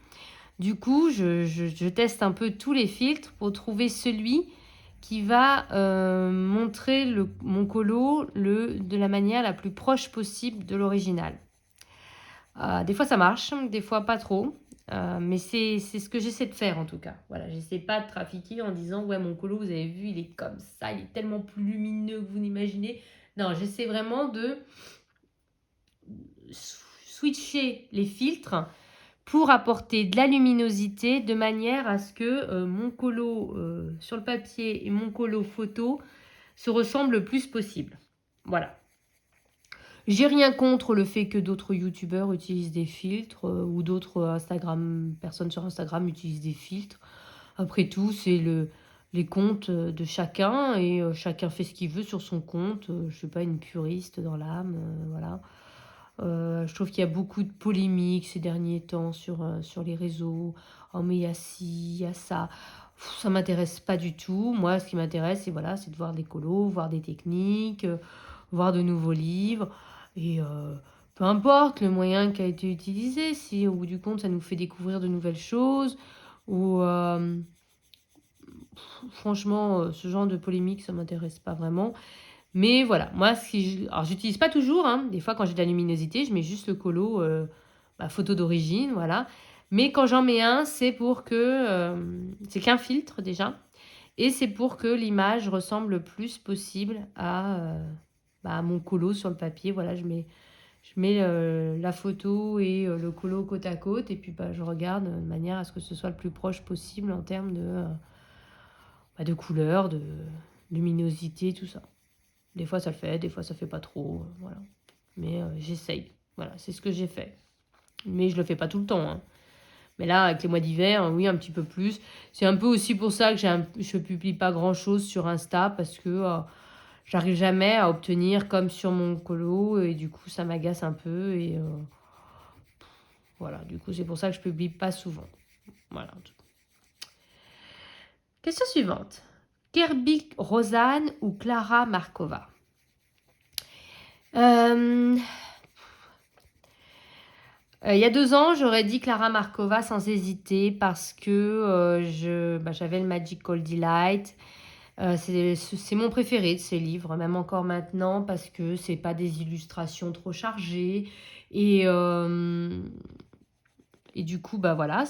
du coup, je teste un peu tous les filtres pour trouver celui qui va montrer mon colo de la manière la plus proche possible de l'original. Des fois, ça marche, des fois pas trop. Mais c'est ce que j'essaie de faire en tout cas. Voilà, j'essaie pas de trafiquer en disant ouais mon colo vous avez vu il est comme ça, il est tellement plus lumineux que vous n'imaginez. Non, j'essaie vraiment de switcher les filtres pour apporter de la luminosité de manière à ce que mon colo sur le papier et mon colo photo se ressemblent le plus possible. Voilà. J'ai rien contre le fait que d'autres youtubeurs utilisent des filtres ou d'autres personnes sur Instagram utilisent des filtres. Après tout, c'est les comptes de chacun et chacun fait ce qu'il veut sur son compte. Je ne suis pas une puriste dans l'âme, voilà. Je trouve qu'il y a beaucoup de polémiques ces derniers temps sur les réseaux. Oh mais il y a ci, il y a ça. Ça m'intéresse pas du tout. Moi, ce qui m'intéresse, c'est voilà, c'est de voir des colos, voir des techniques, voir de nouveaux livres. Et peu importe le moyen qui a été utilisé, si au bout du compte, ça nous fait découvrir de nouvelles choses. Ou franchement, ce genre de polémique, ça m'intéresse pas vraiment. Mais voilà, moi, alors j'utilise pas toujours, hein. Des fois, quand j'ai de la luminosité, je mets juste le colo, photo d'origine, voilà. Mais quand j'en mets un, c'est pour que... c'est qu'un filtre déjà. Et c'est pour que l'image ressemble le plus possible à mon colo sur le papier. Voilà, je mets la photo et le colo côte à côte. Et puis, je regarde de manière à ce que ce soit le plus proche possible en termes de couleur, de luminosité, tout ça. Des fois, ça le fait, des fois, ça fait pas trop. Voilà. Mais j'essaye. Voilà, c'est ce que j'ai fait. Mais je le fais pas tout le temps, hein. Mais là, avec les mois d'hiver, oui, un petit peu plus. C'est un peu aussi pour ça que je publie pas grand-chose sur Insta parce que j'arrive jamais à obtenir comme sur mon colo et du coup, ça m'agace un peu et voilà. Du coup, c'est pour ça que je publie pas souvent. Voilà. Question suivante. Kirby Rosanne ou Clara Markova? Il y a 2 ans, j'aurais dit Clara Markova sans hésiter parce que j'avais le Magical Delight. C'est mon préféré de ces livres, même encore maintenant, parce que c'est pas des illustrations trop chargées. Et du coup, voilà,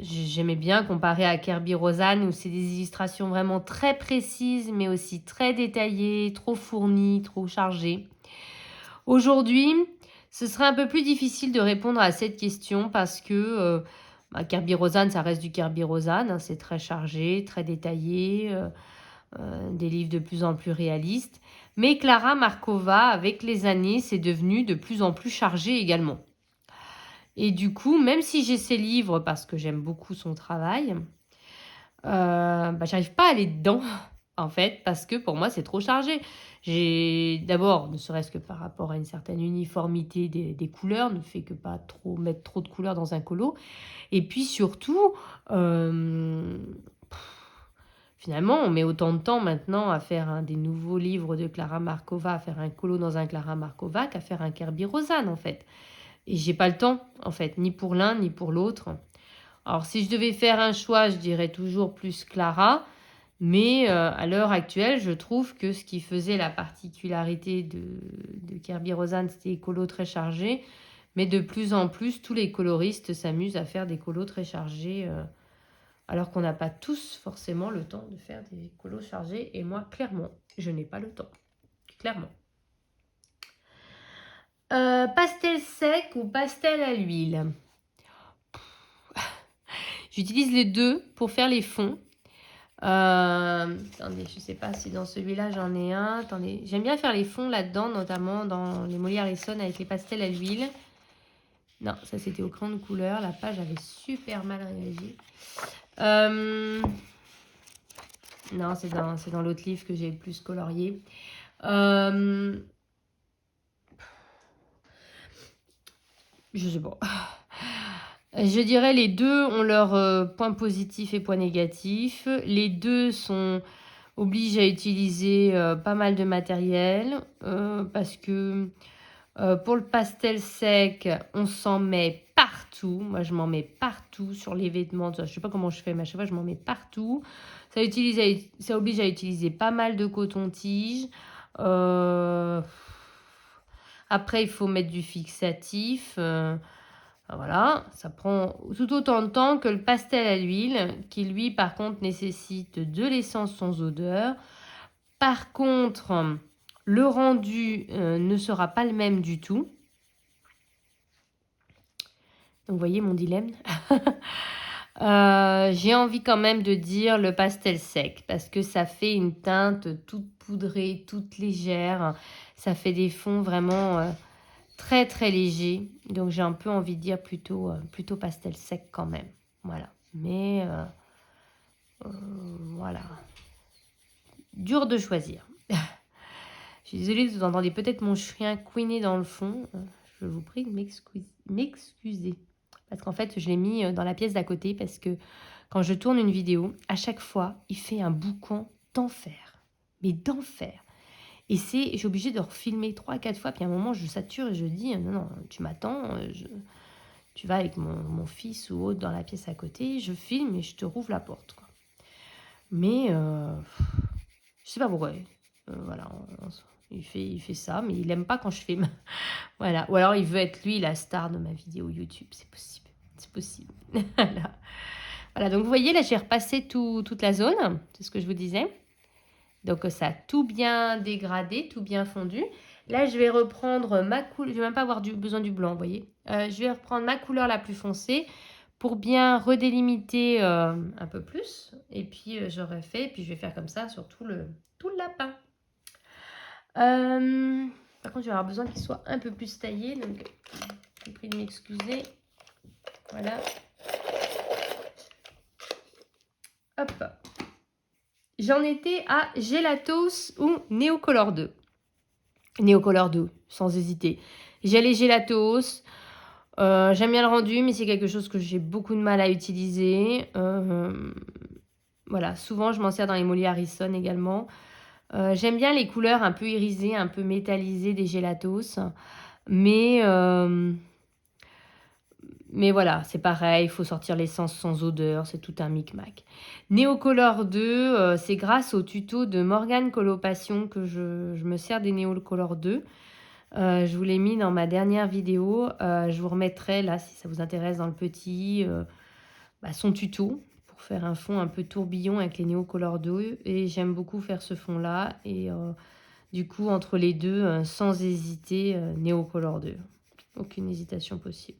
j'aimais bien comparer à Kirby Rosanne où c'est des illustrations vraiment très précises, mais aussi très détaillées, trop fournies, trop chargées. Aujourd'hui, ce serait un peu plus difficile de répondre à cette question parce que Kirby Rosanne, ça reste du Kirby Rosanne, hein, c'est très chargé, très détaillé, des livres de plus en plus réalistes. Mais Clara Markova, avec les années, c'est devenu de plus en plus chargé également. Et du coup, même si j'ai ces livres parce que j'aime beaucoup son travail, j'arrive pas à aller dedans en fait, parce que pour moi, c'est trop chargé. J'ai d'abord, ne serait-ce que par rapport à une certaine uniformité des couleurs, ne fait que pas trop mettre trop de couleurs dans un colo. Et puis surtout, finalement, on met autant de temps maintenant à faire des nouveaux livres de Clara Markova, à faire un colo dans un Clara Markova, qu'à faire un Kirby Rosanne, en fait. Et j'ai pas le temps, en fait, ni pour l'un, ni pour l'autre. Alors, si je devais faire un choix, je dirais toujours plus Clara. Mais à l'heure actuelle, je trouve que ce qui faisait la particularité de Kirby Rosanne, c'était les colos très chargés. Mais de plus en plus, tous les coloristes s'amusent à faire des colos très chargés, alors qu'on n'a pas tous forcément le temps de faire des colos chargés. Et moi, clairement, je n'ai pas le temps. Clairement. Pastel sec ou pastel à l'huile? J'utilise les deux pour faire les fonds. Attendez, je sais pas si dans celui-là j'en ai un. Attendez, j'aime bien faire les fonds là-dedans, notamment dans les Molière Essonne avec les pastels à l'huile. Non, ça c'était au crayon de couleur. La page avait super mal réagi. Non, c'est dans l'autre livre que j'ai le plus colorié. Je sais pas. Je dirais les deux ont leurs points positifs et points négatifs. Les deux obligent à utiliser pas mal de matériel parce que pour le pastel sec, on s'en met partout. Moi, je m'en mets partout sur les vêtements. Je ne sais pas comment je fais, mais à chaque fois, je m'en mets partout. Ça oblige à utiliser pas mal de coton-tige. Euh, Après, il faut mettre du fixatif. Voilà, ça prend tout autant de temps que le pastel à l'huile, qui lui, par contre, nécessite de l'essence sans odeur. Par contre, le rendu ne sera pas le même du tout. Donc, vous voyez mon dilemme. J'ai envie quand même de dire le pastel sec parce que ça fait une teinte toute poudrée, toute légère. Ça fait des fonds vraiment très très légers. Donc j'ai un peu envie de dire plutôt pastel sec quand même. Voilà. Mais voilà. Dur de choisir. Je suis désolée, vous entendez peut-être mon chien couiner dans le fond. Je vous prie de m'excuser. Parce qu'en fait, je l'ai mis dans la pièce d'à côté parce que quand je tourne une vidéo, à chaque fois, il fait un boucan d'enfer. Mais d'enfer. Et j'ai obligée de refilmer 3-4 fois. Puis à un moment, je sature et je dis, non, tu m'attends. Tu vas avec mon fils ou autre dans la pièce à côté. Je filme et je te rouvre la porte. Quoi. Mais je sais pas pourquoi. Voilà, il fait ça, mais il aime pas quand je filme. Voilà. Ou alors il veut être lui la star de ma vidéo YouTube. C'est possible. C'est possible. Voilà. Voilà, donc vous voyez, là j'ai repassé toute la zone. C'est ce que je vous disais. Donc ça a tout bien dégradé, tout bien fondu. Là je vais reprendre ma couleur. Je vais même pas avoir besoin du blanc, vous voyez. Je vais reprendre ma couleur la plus foncée pour bien redélimiter un peu plus. Et puis j'aurai fait. Et puis je vais faire comme ça sur tout le lapin. Par contre, je vais avoir besoin qu'il soit un peu plus taillé. Donc, je prie de m'excuser. Voilà. Hop. J'en étais à Gelatos ou Neocolor 2. Neocolor 2, sans hésiter. J'ai les Gelatos. J'aime bien le rendu, mais c'est quelque chose que j'ai beaucoup de mal à utiliser. Voilà, souvent, je m'en sers dans les Molly Harrison également. J'aime bien les couleurs un peu irisées, un peu métallisées des Gelatos. Mais voilà, c'est pareil, il faut sortir l'essence sans odeur, c'est tout un micmac. Neocolor 2, c'est grâce au tuto de Morgane Colopassion que je me sers des Neocolor 2. Je vous l'ai mis dans ma dernière vidéo. Je vous remettrai là, si ça vous intéresse, dans le petit, son tuto pour faire un fond un peu tourbillon avec les Neocolor 2. Et j'aime beaucoup faire ce fond-là. Et du coup, entre les deux, sans hésiter, Neocolor 2. Aucune hésitation possible.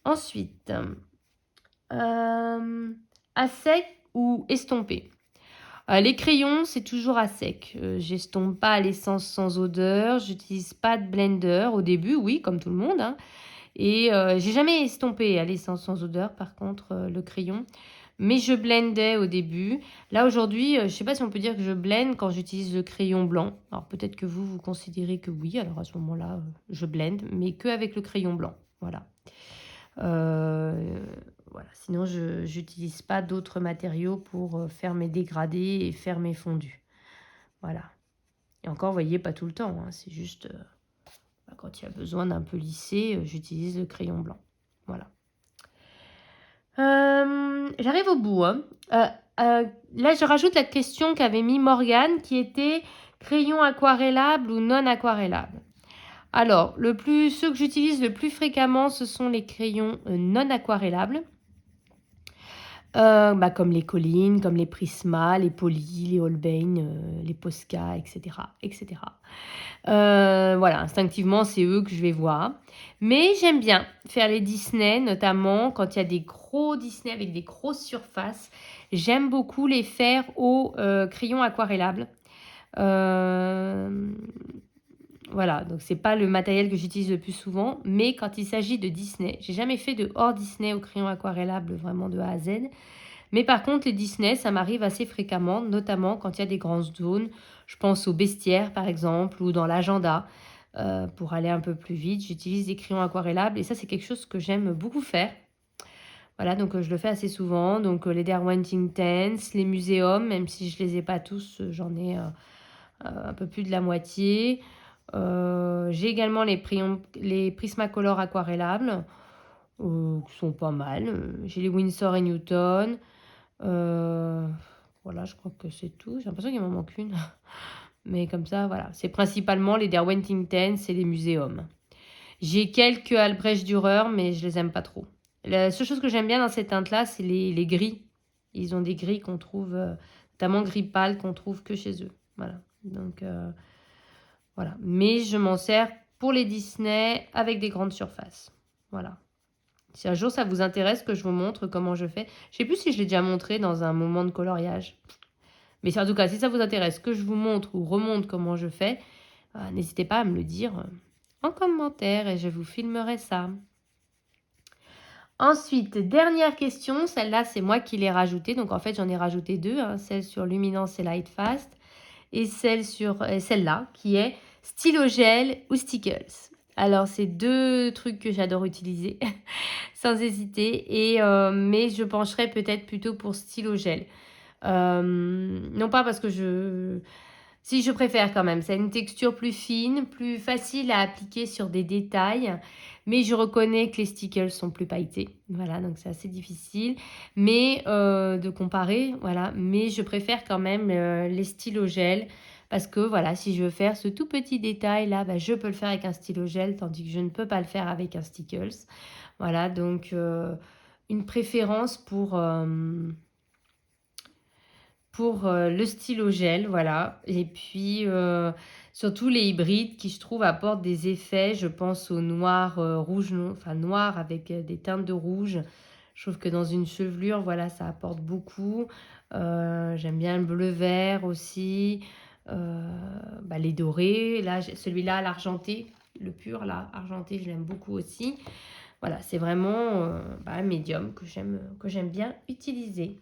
Ensuite, à sec ou estompé. Les crayons, c'est toujours à sec. J'estompe pas à l'essence sans odeur. J'utilise pas de blender. Au début, oui, comme tout le monde. Hein. Et j'ai jamais estompé à l'essence sans odeur, par contre, le crayon. Mais je blendais au début. Là, aujourd'hui, je sais pas si on peut dire que je blende quand j'utilise le crayon blanc. Alors, peut-être que vous considérez que oui. Alors, à ce moment-là, je blende, mais que avec le crayon blanc. Voilà. Voilà. Sinon, je n'utilise pas d'autres matériaux pour faire mes dégradés et faire mes fondus. Voilà. Et encore, vous voyez, pas tout le temps. Hein, c'est juste quand il y a besoin d'un peu lissé, j'utilise le crayon blanc. Voilà. J'arrive au bout. Hein. Là, je rajoute la question qu'avait mis Morgane, qui était crayon aquarellable ou non aquarellable. Alors, ceux que j'utilise le plus fréquemment, ce sont les crayons non aquarellables. Comme les Collines, comme les Prisma, les Poly, les Holbein, les Posca, etc. etc. Voilà, instinctivement, c'est eux que je vais voir. Mais j'aime bien faire les Disney, notamment quand il y a des gros Disney avec des grosses surfaces. J'aime beaucoup les faire au crayon aquarellable. Voilà, donc c'est pas le matériel que j'utilise le plus souvent, mais quand il s'agit de Disney, j'ai jamais fait de hors Disney au crayon aquarellable vraiment de A à Z. Mais par contre, les Disney, ça m'arrive assez fréquemment, notamment quand il y a des grandes zones. Je pense au bestiaire par exemple, ou dans l'agenda. pour aller un peu plus vite. J'utilise des crayons aquarellables et ça, c'est quelque chose que j'aime beaucoup faire. Voilà, donc je le fais assez souvent. Donc les Derwent Intense, les muséums, même si je les ai pas tous, j'en ai un peu plus de la moitié. J'ai également les Prismacolor aquarellables, qui sont pas mal. J'ai les Winsor et Newton. Voilà, je crois que c'est tout. J'ai l'impression qu'il m'en manque une. Mais comme ça, voilà. C'est principalement les Derwent Intense et les muséums. J'ai quelques Albrecht Dürer, mais je les aime pas trop. La seule chose que j'aime bien dans ces teintes-là, c'est les gris. Ils ont des gris qu'on trouve, notamment gris pâle, qu'on trouve que chez eux. Voilà. Donc, voilà. Mais je m'en sers pour les Disney avec des grandes surfaces. Voilà. Si un jour ça vous intéresse que je vous montre comment je fais. Je sais plus si je l'ai déjà montré dans un moment de coloriage. Mais en tout cas, si ça vous intéresse que je vous montre ou remonte comment je fais, n'hésitez pas à me le dire en commentaire et je vous filmerai ça. Ensuite, dernière question, celle-là c'est moi qui l'ai rajoutée, donc en fait j'en ai rajouté deux, celle sur Luminance et Lightfast et celle-là qui est stylo gel ou stickles. Alors c'est deux trucs que j'adore utiliser sans hésiter, mais je pencherai peut-être plutôt pour stylo gel. Non pas parce que Si, je préfère quand même. C'est une texture plus fine, plus facile à appliquer sur des détails. Mais je reconnais que les stickers sont plus pailletés. Voilà, donc c'est assez difficile de comparer. Voilà, mais je préfère quand même les stylos gel. Parce que voilà, si je veux faire ce tout petit détail là, je peux le faire avec un stylo gel, tandis que je ne peux pas le faire avec un stickers. Voilà, donc une préférence pour le stylo gel, voilà. Et puis, surtout les hybrides qui, je trouve, apportent des effets. Je pense au noir, rouge, enfin noir avec des teintes de rouge. Je trouve que dans une chevelure, voilà, ça apporte beaucoup. J'aime bien le bleu-vert aussi. Les dorés. Là, celui-là, l'argenté, le pur, là, argenté, je l'aime beaucoup aussi. Voilà, c'est vraiment un médium que j'aime bien utiliser.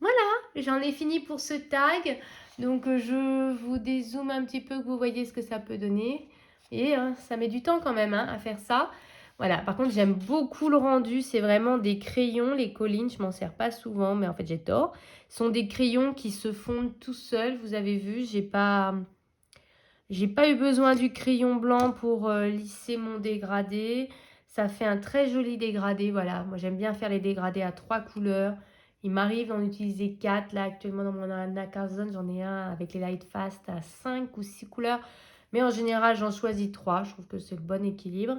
Voilà, j'en ai fini pour ce tag. Donc, je vous dézoome un petit peu, que vous voyez ce que ça peut donner. Et ça met du temps quand même à faire ça. Voilà, par contre, j'aime beaucoup le rendu. C'est vraiment des crayons. Les Collines, je m'en sers pas souvent, mais en fait, j'ai tort. Ce sont des crayons qui se fondent tout seuls. Vous avez vu, j'ai pas eu besoin du crayon blanc pour lisser mon dégradé. Ça fait un très joli dégradé. Voilà, moi, j'aime bien faire les dégradés à 3 couleurs. Il m'arrive d'en utiliser 4. Là, actuellement, dans mon Nacazone, j'en ai un avec les Lightfast à 5 ou 6 couleurs. Mais en général, j'en choisis 3. Je trouve que c'est le bon équilibre.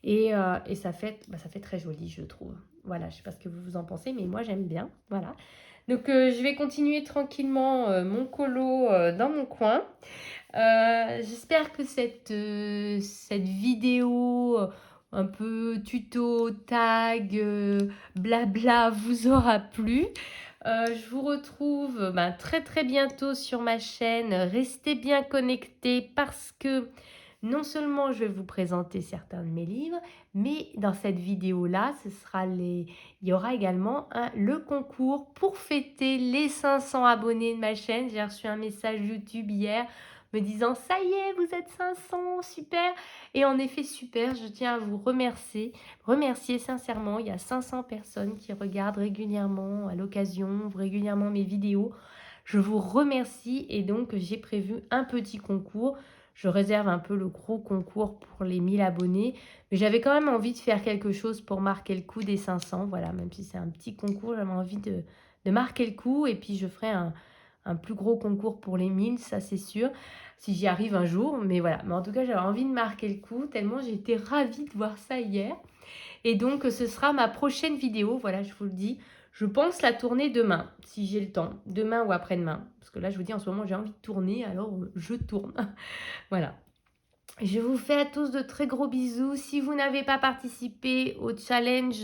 Et ça fait très joli, je trouve. Voilà, je ne sais pas ce que vous en pensez, mais moi, j'aime bien. Voilà. Donc, je vais continuer tranquillement mon colo dans mon coin. J'espère que cette vidéo un peu tuto, tag, blabla vous aura plu. Je vous retrouve très très bientôt sur ma chaîne. Restez bien connectés parce que non seulement je vais vous présenter certains de mes livres, mais dans cette vidéo-là, il y aura également le concours pour fêter les 500 abonnés de ma chaîne. J'ai reçu un message YouTube hier me disant « Ça y est, vous êtes 500, super !» Et en effet, super, je tiens à vous remercier sincèrement. Il y a 500 personnes qui regardent régulièrement, à l'occasion, régulièrement mes vidéos. Je vous remercie et donc j'ai prévu un petit concours. Je réserve un peu le gros concours pour les 1000 abonnés. Mais j'avais quand même envie de faire quelque chose pour marquer le coup des 500. Voilà, même si c'est un petit concours, j'avais envie de marquer le coup. Et puis, je ferai un plus gros concours pour les 1000, ça c'est sûr, si j'y arrive un jour. Mais voilà, mais en tout cas, j'avais envie de marquer le coup, tellement j'ai été ravie de voir ça hier. Et donc, ce sera ma prochaine vidéo, voilà, je vous le dis. Je pense la tourner demain, si j'ai le temps, demain ou après-demain. Parce que là, je vous dis, en ce moment, j'ai envie de tourner, alors je tourne. Voilà. Je vous fais à tous de très gros bisous. Si vous n'avez pas participé au challenge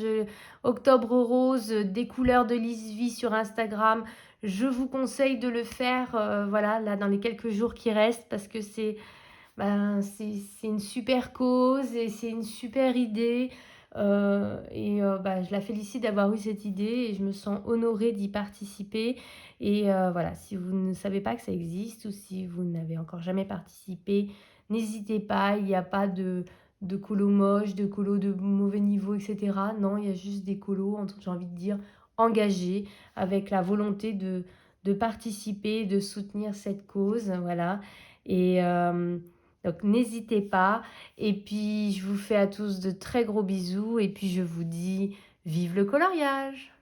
Octobre Rose des couleurs de Lisvie sur Instagram, je vous conseille de le faire voilà, là, dans les quelques jours qui restent parce que c'est une super cause et c'est une super idée. Je la félicite d'avoir eu cette idée et je me sens honorée d'y participer. Et voilà, si vous ne savez pas que ça existe ou si vous n'avez encore jamais participé, N'hésitez pas, il n'y a pas de colos moches, de colos de mauvais niveau, etc. Non, il y a juste des colos, j'ai envie de dire, engagés, avec la volonté de participer, de soutenir cette cause, voilà. Et donc n'hésitez pas. Et puis je vous fais à tous de très gros bisous et puis je vous dis vive le coloriage!